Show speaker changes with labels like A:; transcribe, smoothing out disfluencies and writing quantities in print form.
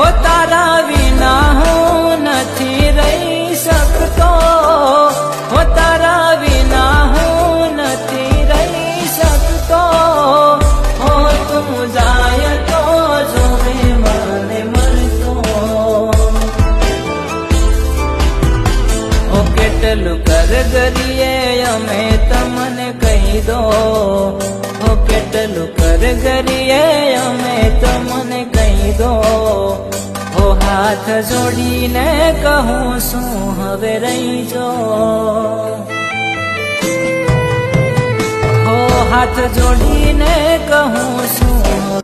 A: હો તારા વિના હું નથી રહી શકતો, હો તારા વિના હું નથી રહી શકતો, હો તું જાય તો જોવે મને મળતો. ઓ કેટલું કરગરીએ અમે તમને કહી દો, ઓ કેટલું કરગરીએ અમે તમને કહી દો. ઓ હાથ જોડીને કહું છું હવે રહી જો, ઓ હાથ જોડીને કહું છું